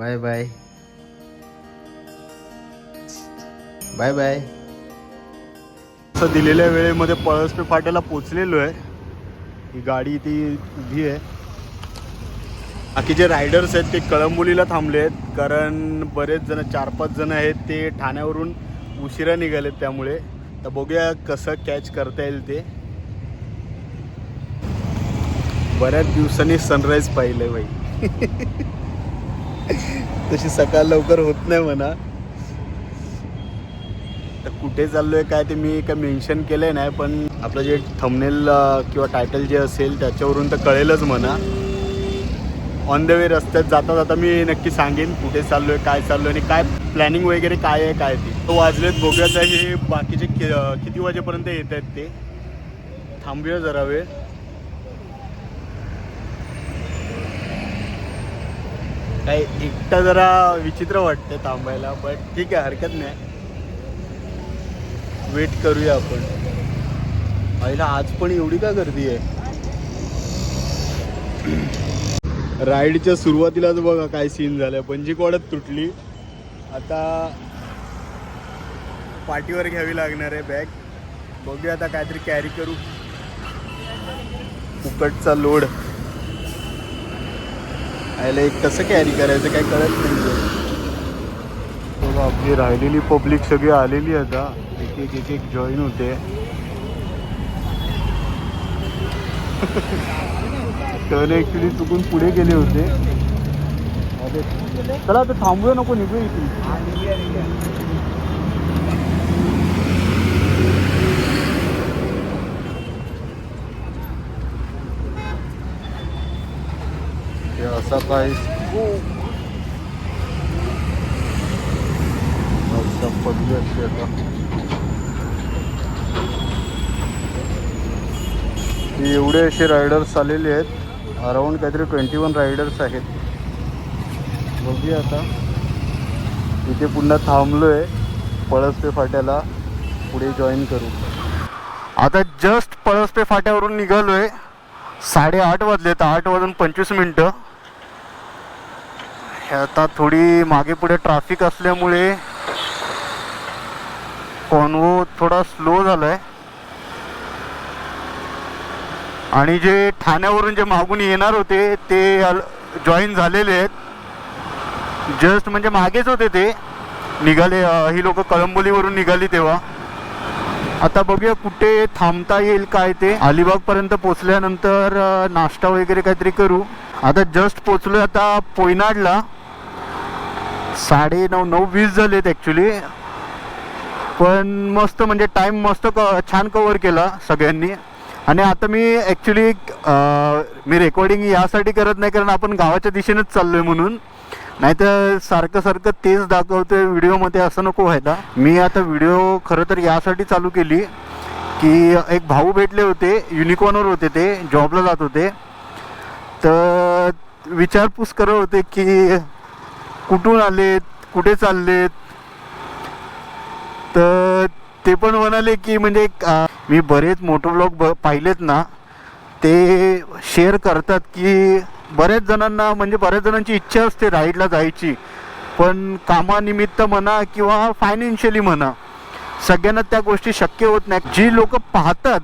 Bye bye bye bye. असं दिलेल्या वेळेमध्ये पळसपे फाट्याला पोचलेलो आहे. ही गाडी ती उभी आहे. बाकीचे रायडर्स आहेत ते कळंबोलीला थांबले आहेत, कारण बरेच जण 4-5 जण आहेत ते ठाण्यावरून उशिरा निघालेत. त्यामुळे तर बघूया कसं कॅच करता येईल ते. बऱ्याच दिवसांनी सनराईज पाहिलंय भाई. तशी सकाळ लवकर होत नाही म्हणा. तर कुठे चाललोय काय ते मी काय मेन्शन केलंय नाही, पण आपलं जे थंबनेल किंवा टायटल जे असेल त्याच्यावरून तर कळेलच म्हणा. ऑन द वे रस्त्यात जाता जाता मी नक्की सांगेन कुठे चाललोय, काय चाललोय आणि काय प्लॅनिंग वगैरे काय आहे काय ते. तो वाजलेत बघूयात हे बाकीचे किती वाजेपर्यंत येत आहेत ते. थांबूया जरा वेळ. काय एकटा जरा विचित्र वाटते थांबायला, बट ठीक आहे, हरकत नाही. वेट करूया आपण. आईला आज पण एवढी का गर्दी आहे. राईडच्या सुरुवातीलाच बघा काय सीन झालं. बंजी कॉर्डच तुटली. आता पाठीवर घ्यावी लागणार आहे बॅग. बघूया आता काहीतरी कॅरी करू. फुकटचा लोड आयला एक कसं कॅरी करायचं काय कळत नाही. बघा आपली राहिलेली पब्लिक सगळी आलेली आता. एक एक जॉईन होते. टर्न ॲक्च्युली चुकून पुढे गेले होते. चला आता थांबूया नको, निघूया इथून. असा काय पडली असते आता. एवढे असे रायडर्स आलेले आहेत. अराऊंड काहीतरी 21 रायडर्स आहेत. बघूया आता. इथे पुन्हा थांबलो आहे पळसपे फाट्याला. पुढे जॉईन करू. आता जस्ट पळसपे फाट्यावरून निघालो आहे. 8:30 वाजले. तर 8:25. आता थोडी मागे पुढे ट्रॅफिक असल्यामुळे कॉन्वो थोडा स्लो झाला आहे. आणि जे ठाण्यावरून जे मागून येणार होते ते जॉईन झालेले आहेत. जस्ट म्हणजे मागेच होते ते निघाले. ही लोक कळंबोलीवरून निघाली तेव्हा. आता बघूया कुठे थांबता येईल काय ते. अलिबागपर्यंत पोचल्यानंतर नाश्ता वगैरे काहीतरी करू. आता जस्ट पोचलो आता पोयनाडला. 9:20 झालेत ॲक्च्युली. पण मस्त म्हणजे टाईम मस्त छान कवर केला सगळ्यांनी. आणि आता मी ॲक्च्युली मी रेकॉर्डिंग यासाठी करत नाही कारण आपण गावाच्या दिशेनेच चाललो आहे म्हणून. नाहीतर सारखं तेच दाखवतोय व्हिडिओमध्ये, असं नको व्हायला. मी आता व्हिडिओ खरं तर यासाठी चालू केली की एक भाऊ भेटले होते. युनिकॉर्नवर होते ते, जॉबला जात होते. तर विचारपूस करत होते की कुठून आलेत, कुठे चाललेत. तर ते पण म्हणाले की म्हणजे मी बरेच मोटो व्लॉग पाहिलेत ना, ते शेअर करतात की बऱ्याच जणांना म्हणजे बऱ्याच जणांची इच्छा असते राईडला जायची, पण कामानिमित्त म्हणा किंवा फायनान्शियली म्हणा सगळ्यांना त्या गोष्टी शक्य होत नाही. जी लोक पाहतात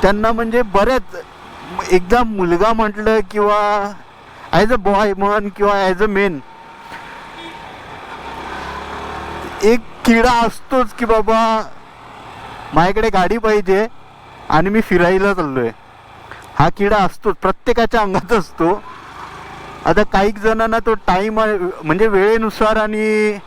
त्यांना म्हणजे बऱ्याच, एकदा मुलगा म्हटलं किंवा ॲज अ बॉय म्हण किंवा ॲज अ मेन, एक किडा असतोच की बाबा माझ्याकडे गाडी पाहिजे आणि मी फिरायला चाललोय. हा किडा असतोच, प्रत्येकाच्या अंगात असतो. आता काही जणांना तो टाईम म्हणजे वेळेनुसार आणि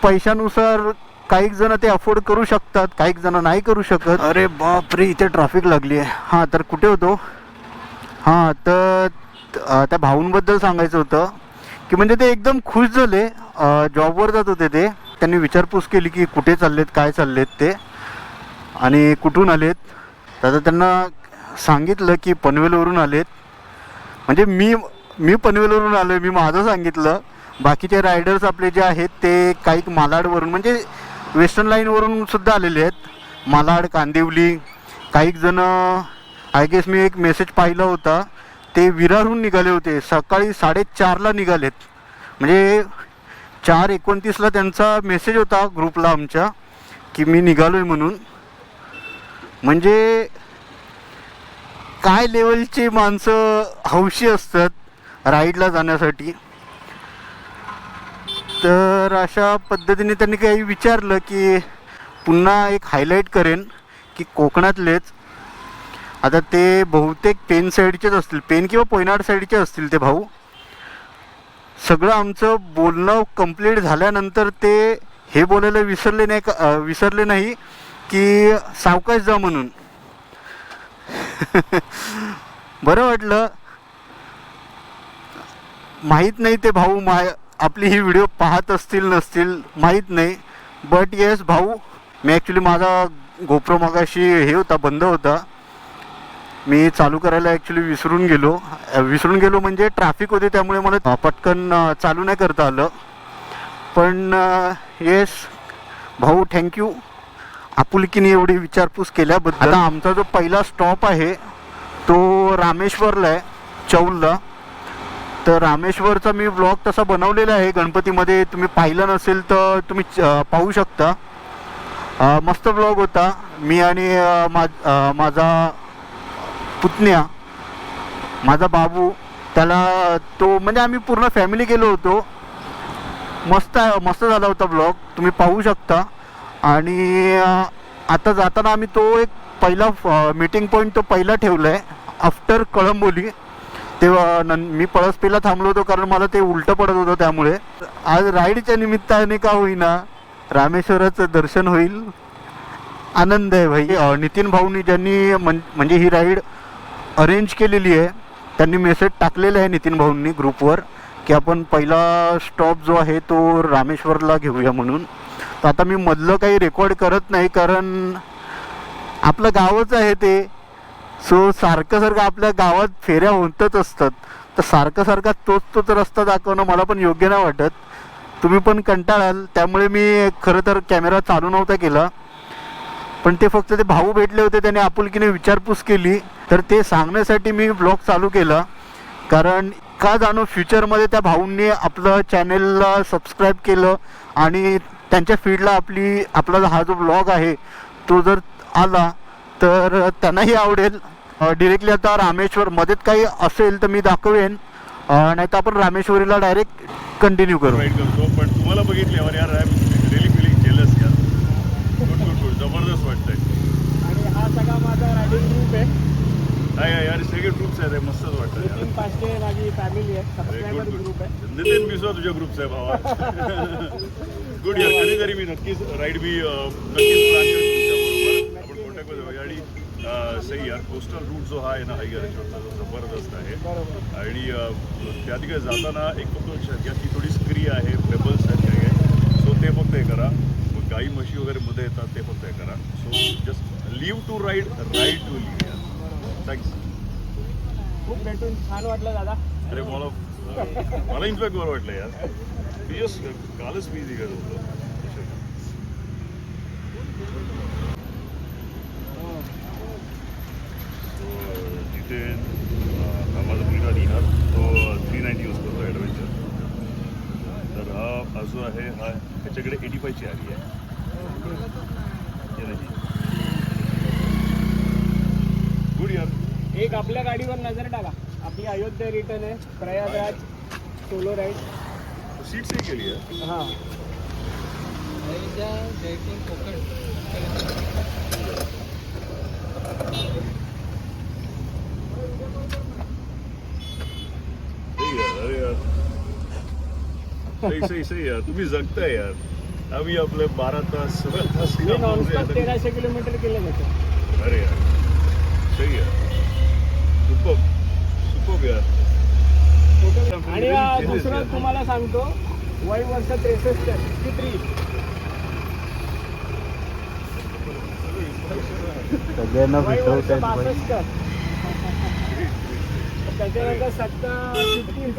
पैशानुसार काही जण ते अफोर्ड करू शकतात, काही जण नाही करू शकत. अरे बापरे, इथे ट्रॅफिक लागली आहे. हां, तर कुठे होतो. हां, तर त्या भाऊंबद्दल सांगायचं होतं की म्हणजे ते एकदम खुश झाले. जॉबवर जात होते ते. त्यांनी विचारपूस केली की कुठे चाललेत, काय चाललेत ते आणि कुठून आलेत. तर त्यांना सांगितलं की पनवेलवरून आलेत. म्हणजे मी पनवेलवरून आलो आहे, मी माझं सांगितलं. बाकीचे रायडर्स आपले जे आहेत ते काही मालाडवरून म्हणजे वेस्टर्न लाईनवरून सुद्धा आलेले आहेत. मालाड, कांदिवली. काही जण आय गेस मी एक मेसेज पाहिला होता ते विरारहून निघाले होते. सकाळी 4:30ला निघालेत. म्हणजे 4:29ला त्यांचा मेसेज होता ग्रुपला आमच्या की मी निघालो आहे म्हणून. म्हणजे काय लेवलची माणसं हौशी असतात राईडला जाण्यासाठी. तर अशा पद्धतीने त्यांनी काही विचारलं की पुन्हा एक हायलाईट करेन की कोकणातलेच, आता ते बहुतेक पेन साईडचेच असतील, पेन किंवा पोयनाड साईडचे असतील ते भाऊ. सगळं आमचं बोलणं कंप्लीट झाल्यानंतर ते हे बोलायला विसरले नाही की सावकाश जा म्हणून. बरं वाटलं. माहीत नाही ते भाऊ आपली ही व्हिडिओ पाहत असतील नसतील माहीत नाही, बट येस भाऊ, मी ॲक्च्युली माझा गोप्रो मगाशी हे होता, बंद होता, मी चालू करायला ॲक्च्युली विसरून गेलो म्हणजे ट्रॅफिक होते त्यामुळे मला पटकन चालू नाही करता आलं. पण येस भाऊ, थँक्यू आपुलकीने एवढी विचारपूस केल्याबद्दल. आता आमचा जो पहिला स्टॉप आहे तो रामेश्वरला आहे, चौलला. तर रामेश्वरचा मी ब्लॉग तसा बनवलेला आहे गणपतीमध्ये, तुम्ही पाहिलं नसेल तर तुम्ही पाहू शकता. मस्त ब्लॉग होता. मी आणि माझा पुतण्या, माझा बाबू, त्याला तो म्हणजे आम्ही पूर्ण फॅमिली गेलो होतो. मस्त झाला होता ब्लॉग, तुम्ही पाहू शकता. आणि आता जाताना आम्ही तो एक पहिला मीटिंग पॉईंट तो पहिला ठेवला आहे आफ्टर कळंबोली. तेव्हा मी पळसपेला थांबलो होतो कारण मला ते उलटं पडत होतं, त्यामुळे आज राईडच्या निमित्ताने का होईना रामेश्वराचं दर्शन होईल. आनंद आहे भाई. नितीन भाऊनी ज्यांनी म्हणजे ही राईड अरेंज केलेली आहे त्यांनी मेसेज टाकलेला आहे नितीन भाऊंनी ग्रुपवर की आपण पहिला स्टॉप जो आहे तो रामेश्वरला घेऊया म्हणून. तर आता मी मधलं काही रेकॉर्ड करत नाही कारण आपलं गावच आहे ते. सो सारखं आपल्या गावात फेऱ्या होतच असतात, तर सारखा तोच रस्ता दाखवणं मला पण योग्य नाही वाटत. तुम्ही पण कंटाळाल, त्यामुळे मी खरं तर कॅमेरा चालू नव्हता केला. पण ते फक्त ते भाऊ भेटले होते, त्याने आपुलकीने विचारपूस केली, तर ते सांगण्यासाठी मी ब्लॉग चालू केला. कारण का जाणो फ्युचरमध्ये त्या भाऊंनी आपलं चॅनेलला सबस्क्राईब केलं आणि त्यांच्या फीडला आपला हा जो ब्लॉग आहे तो जर आला तर त्यांनाही आवडेल. डिरेक्टली आता रामेश्वर मध्येच काही असेल तर मी दाखवेन, नाही तर आपण रामेश्वरीला डायरेक्ट कंटिन्यू करू. राईड करतो. पण तुम्हाला बघितल्यावर यार I am really feeling jealous यार. गुड जबरदस्त वाटतंय. आणि हा सगळा माझा रायडिंग ग्रुप आहे. काय यार सगळे ग्रुप्स आहेत, मस्तच वाटतं यार. नितीन पाचशे माझी फॅमिली आहे, सबस्क्रायबर ग्रुप आहे. नितीन मिसवा तुझ्या ग्रुप्स आहे भावा. गुड यार. कधीतरी मी नक्कीच राईड नक्कीच प्लॅन करेन तुमच्याबरोबर. आपण कॉन्टॅक्टमध्ये जाऊया. आणि सही यार, कोस्टल रूट जो हा आहे ना हरिहरेश्वरचा, जो जबरदस्त आहे. आणि त्या ठिकाणी जाताना एक फक्त लक्षात घ्या की थोडी स्क्री आहे, पेबल्स आहेत काय, सो ते फक्त हे करा. मग गाई म्हशी वगैरे मध्ये येतात ते फक्त हे करा. So just live to ride to live यार. थँक्स. खूप भेटून छान वाटलं दादा. अरे मला इनफॅक्ट बरं वाटलं यार. कालच मी निघत होतो. तिथे हा माझा मुलगा निहार, तो 390 यूज करतो ॲडव्हेंचर. तर हा जो आहे हा ह्याच्याकडे 85ची आली आहे. गुड यार. एक आपल्या गाडीवर नजर टाका. आपली अयोध्या रिटर्न आहे, प्रयागराज सोलो राईड. सीट्सही केली आहे. हां, अरे यार सही यार. तुम्ही जगताय यार. आम्ही आपले 12 तास 16 तास मी नॉनस्टॉप 1300 किलोमीटर केलं होतं. अरे यार सही यार. सुपर यार. आणि दुसरं तुम्हाला सांगतो, वय वर्ष 63, 63. सगळ्यांना वय वर्ष भेटवत 62. त्याच्यानंतर 57.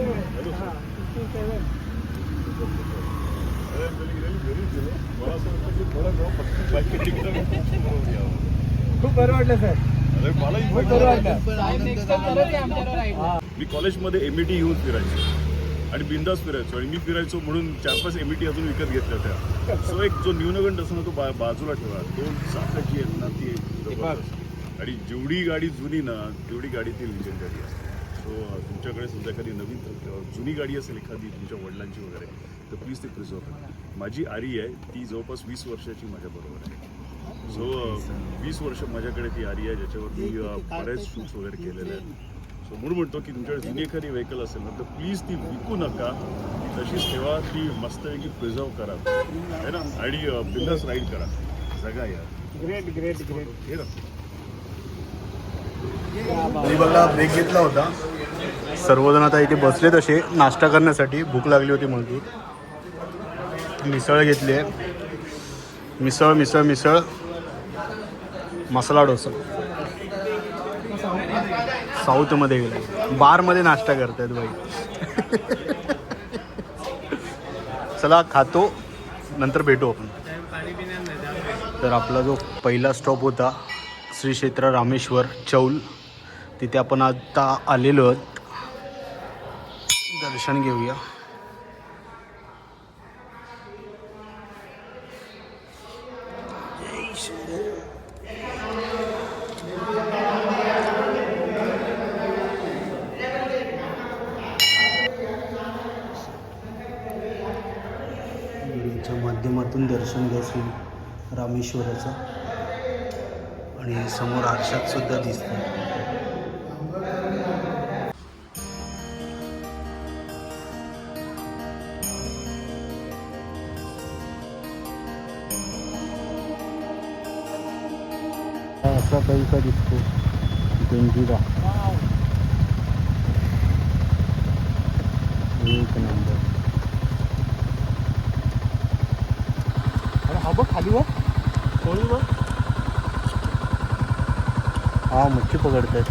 खूप बरं वाटलं सर. अरे मला खूप बरं वाटलं. मी कॉलेजमध्ये MET घेऊन फिरायचो. आणि बिंदास फिरायचो. आणि मी फिरायचो म्हणून 4-5 MT अजून विकत घेतल्या होत्या. सो एक जो न्यूनगंड असतो ना तो बाजूला ठेवा. 2 चाकाची आहेत ना ती जबरदस्त. आणि जेवढी गाडी जुनी ना तेवढी गाडी ती लिजंडरी असते. सो तुमच्याकडे सुद्धा एखादी नवीन जुनी गाडी असेल एखादी तुमच्या वडिलांची वगैरे तर प्लीज ते प्रिझर्व करा. माझी आरी आहे ती जवळपास 20 वर्षाची माझ्याबरोबर आहे. सो 20 वर्ष माझ्याकडे ती आरी आहे ज्याच्यावर मी बरेच शूट्स वगैरे केलेले आहेत. सो म्हणून म्हणतो की तुमच्याकडे जुनी एखादी व्हेकल असेल ना तर प्लीज ती विकू नका. ती तशीच ठेवा. ती मस्तपैकी प्रिझर्व करा है ना. आणि बिंदास राईड करा. जगा यार. Great great great. हे ना अलिबागला ब्रेक घेतला होता. सर्वजण आता इथे बसले तसे नाश्ता करण्यासाठी. भूक लागली होती म्हणून मिसळ घेतली आहे. मिसळ मिसळ मिसळ मसाला डोसा. साऊथमध्ये गेला बारमध्ये नाश्ता करतायत बाई. चला खातो नंतर भेटू आपण. तर आपला जो पहिला स्टॉप होता श्री क्षेत्र रामेश्वर चौल तिथे आपण आता आलेलो आहोत. दर्शन घेऊया. व्हिडिओच्या माध्यमातून दर्शन घ्या श्री रामेश्वराचं. आणि समोर आरशात सुद्धा दिसतं. असा पैसा दिसतो जंजिरा. एक नंबर. अरे हा बघ खाली बघ. कोणी बघ. हा मच्छी पकडतात.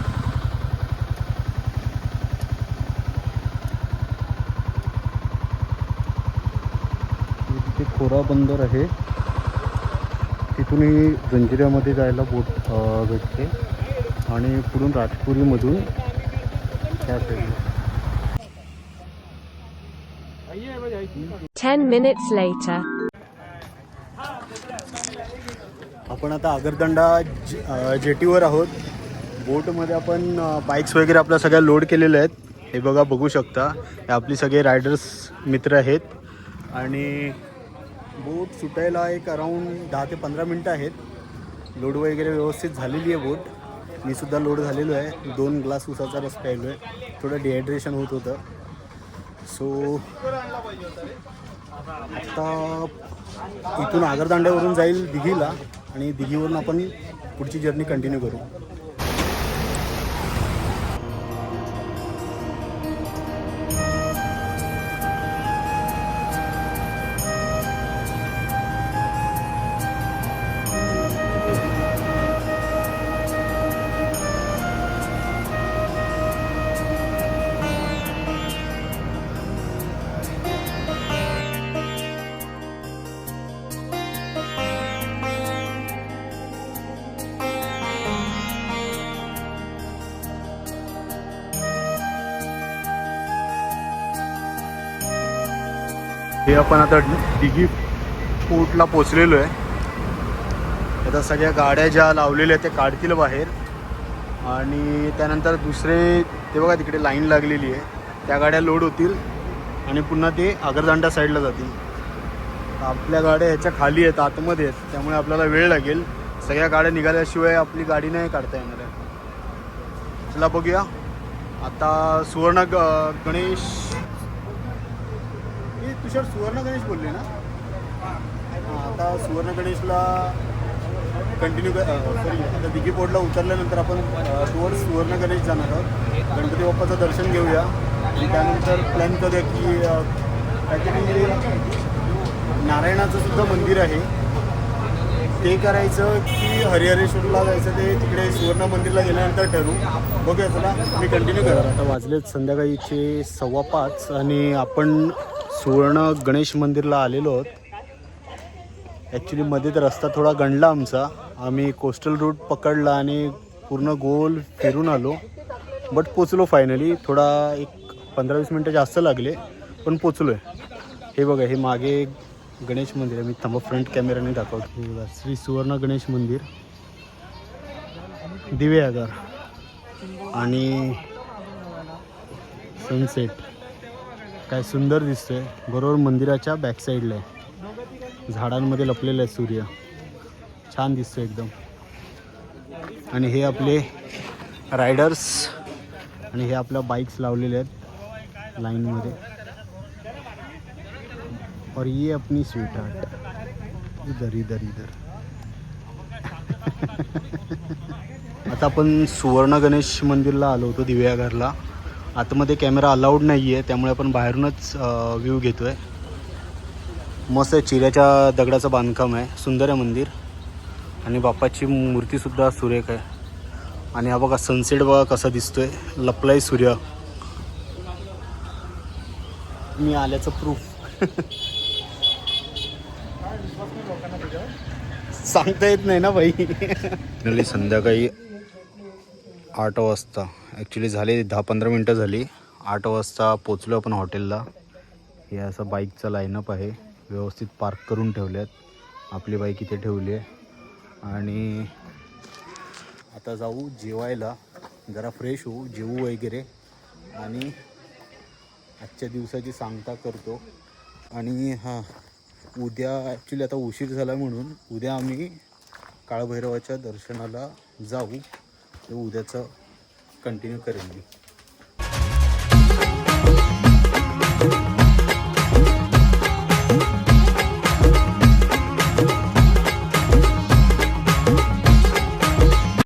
तिथे खोरा बंदर आहे. तिथूनही जंजिऱ्यामध्ये जायला बोट भेटते आणि पुढून राजपुरीमधून त्या साईडला. 10 minutes later. आपण आता आगरदंडा जेटीवर आहोत. बोटमध्ये आपण बाईक्स वगैरे आपल्या सगळ्या लोड केलेल्या आहेत. हे बघा बघू शकता. हे आपली सगळे रायडर्स मित्र आहेत. आणि बोट सुटायला एक अराऊंड 10 ते 15 मिनटं आहेत. लोड वगैरे व्यवस्थित झालेली आहे बोट. मी सुद्धा लोड झालेलो आहे. 2 ग्लास उसाचा रस प्यायलो आहे. थोडं डिहायड्रेशन होत होतं. सो आता इथून आगरदांड्यावरून जाईल दिघीला आणि दिघीवरून आपण पुढची जर्नी कंटिन्यू करू. हे आपण आता दिघी पोर्टला पोचलेलो आहे. आता सगळ्या गाड्या ज्या लावलेल्या आहेत त्या काढतील बाहेर आणि त्यानंतर दुसरे ते बघा तिकडे लाईन लागलेली आहे. त्या गाड्या लोड होतील आणि पुन्हा ते आगरदांडा साईडला जातील. आपल्या गाड्या ह्याच्या खाली आहेत, आतमध्ये आहेत, त्यामुळे आपल्याला वेळ लागेल. सगळ्या गाड्या निघाल्याशिवाय आपली गाडी नाही काढता येणार आहे. चला बघूया. आता सुवर्ण गणेश तुषार सुवर्ण गणेश बोलले ना. आता सुवर्ण गणेशला कंटिन्यू सॉरी आता दिघी पोर्टला उतरल्यानंतर आपण टुवर्ड्स सुवर्ण गणेश जाणार आहोत. गणपती बाप्पाचं दर्शन घेऊया आणि त्यानंतर प्लॅन करूया की काहीतरी नारायणाचं सुद्धा मंदिर आहे ते करायचं की हरिहरेश्वरला जायचं ते तिकडे सुवर्ण मंदिरला गेल्यानंतर ठरवू. बघूया. चला मी कंटिन्यू करा. आता वाजलेत संध्याकाळीचे 5:15 आणि आपण सुवर्ण गणेश मंदिरला आलेलो आहोत. ॲक्च्युली मध्ये तर रस्ता थोडा गंडला आमचा. आम्ही कोस्टल रूट पकडला आणि पूर्ण गोल फिरून आलो बट पोचलो फायनली. थोडा एक 15-20 मिनटं जास्त लागले आपण पोचलोय. हे बघा, हे मागे गणेश मंदिर आहे. मी थांबा फ्रंट कॅमेराने दाखवतो. हे बघा, श्री सुवर्ण गणेश मंदिर, दिवे आगार आणि सनसेट. काय सुंदर दिसतंय. बरोबर मंदिराच्या बॅक साईडला आहे, झाडांमध्ये लपलेलं आहे सूर्य. छान दिसतोय एकदम. आणि हे आपले रायडर्स आणि हे आपल्या बाईक्स लावलेले आहेत लाईनमध्ये. और ये अपनी स्वीट हार्ट इधर इधर इधर. आता आपण सुवर्ण गणेश मंदिरला आलो होतो, दिव्याघरला. आतमध्ये कॅमेरा अलाउड नाही आहे, त्यामुळे आपण बाहेरूनच व्ह्यू घेतो आहे. मस्त आहे, चिऱ्याच्या दगडाचं बांधकाम आहे, सुंदर आहे मंदिर. आणि बाप्पाची मूर्तीसुद्धा सुरेख आहे. आणि हा बघा सनसेट, बघा कसा दिसतोय, लपलाय सूर्य. मी आल्याचं प्रूफ. सांगता येत नाही ना बाई. फायनली संध्याकाळी 8 वाजता, ॲक्च्युली झाले 10-15 मिनटं झाली. 8 वाजता पोचलो आपण हॉटेलला. हे असं बाईकचा लाईनअप आहे, व्यवस्थित पार्क करून ठेवल्यात. आपली बाईक इथे ठेवली आहे. आणि आता जाऊ जेवायला, जरा फ्रेश होऊ, जेवू वगैरे. आणि आजच्या दिवसाची सांगता करतो. आणि हां, उद्या ॲक्च्युली आता उशीर झाला म्हणून उद्या आम्ही काळभैरवाच्या दर्शनाला जाऊ. ते उद्याचं कंटिन्यू करेन मी.